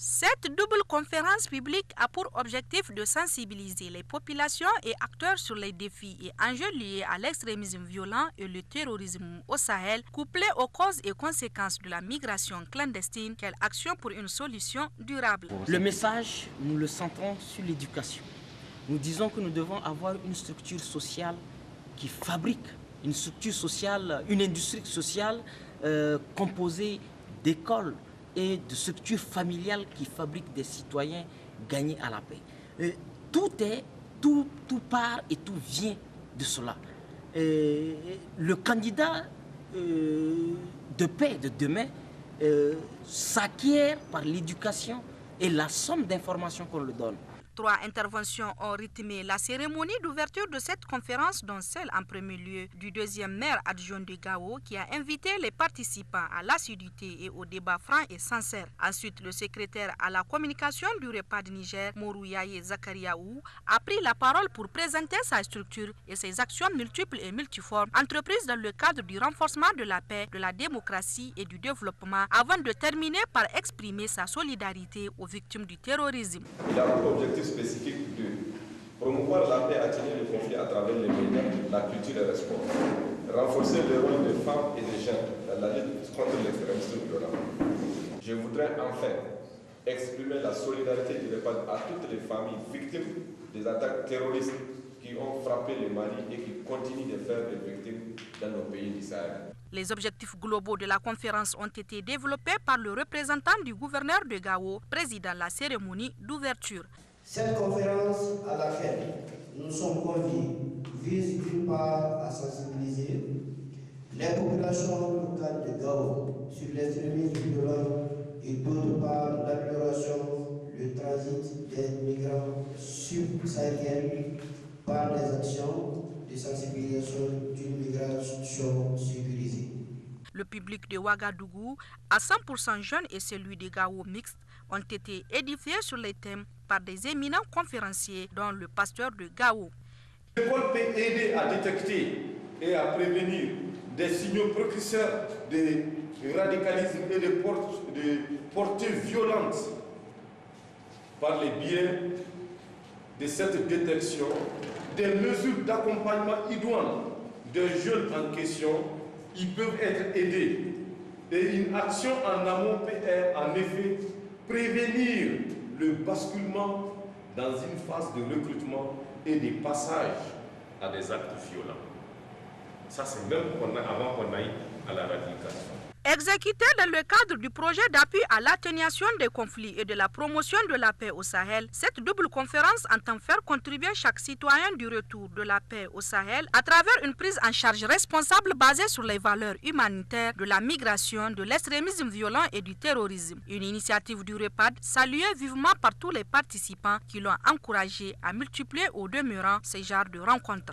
Cette double conférence publique a pour objectif de sensibiliser les populations et acteurs sur les défis et enjeux liés à l'extrémisme violent et le terrorisme au Sahel, couplés aux causes et conséquences de la migration clandestine. Quelle action pour une solution durable? Le message, nous le centrons sur l'éducation. Nous disons que nous devons avoir une structure sociale qui fabrique, une structure sociale, une industrie sociale composée d'écoles et de structures familiales qui fabriquent des citoyens gagnés à la paix. Tout part et tout vient de cela. Le candidat de paix de demain s'acquiert par l'éducation et la somme d'informations qu'on lui donne. 3 interventions ont rythmé la cérémonie d'ouverture de cette conférence, dont celle en premier lieu du deuxième maire adjoint de Gao qui a invité les participants à l'assiduité et au débat franc et sincère. Ensuite, le secrétaire à la communication du REPAD Niger, Morouyaye Zakariaou, a pris la parole pour présenter sa structure et ses actions multiples et multiformes entreprises dans le cadre du renforcement de la paix, de la démocratie et du développement, avant de terminer par exprimer sa solidarité aux victimes du terrorisme. Il a pour objectif spécifique de promouvoir la paix, atténuer les conflits à travers les médias, la culture et le sport, renforcer le rôle des femmes et des jeunes dans la lutte contre l'extrémisme violent. Je voudrais enfin exprimer la solidarité du REPAD à toutes les familles victimes des attaques terroristes qui ont frappé le Mali et qui continuent de faire des victimes dans nos pays du Sahel. Les objectifs globaux de la conférence ont été développés par le représentant du gouverneur de Gao, président la cérémonie d'ouverture. Cette conférence à laquelle nous sommes conviés vise d'une part à sensibiliser les populations locales de Gao sur l'extrémisme violent et d'autre part l'amélioration du transit des migrants subsahariens par les actions de sensibilisation d'une migration sécurisée. Le public de Ouagadougou, à 100% jeune, et celui de Gao mixte ont été édifiés sur les thèmes par des éminents conférenciers, dont le pasteur de Gao. L'école peut aider à détecter et à prévenir des signaux précurseurs de radicalisme et de portées violentes. Par les biais de cette détection, des mesures d'accompagnement idoines des jeunes en question, ils peuvent être aidés. Et une action en amont peut en effet prévenir le basculement dans une phase de recrutement et de passage à des actes violents. Ça, c'est même avant qu'on aille à la radicalisation. Exécuté dans le cadre du projet d'appui à l'atténuation des conflits et de la promotion de la paix au Sahel, cette double conférence entend faire contribuer chaque citoyen du retour de la paix au Sahel à travers une prise en charge responsable basée sur les valeurs humanitaires, de la migration, de l'extrémisme violent et du terrorisme. Une initiative du REPAD saluée vivement par tous les participants qui l'ont encouragé à multiplier au demeurant ces genres de rencontres.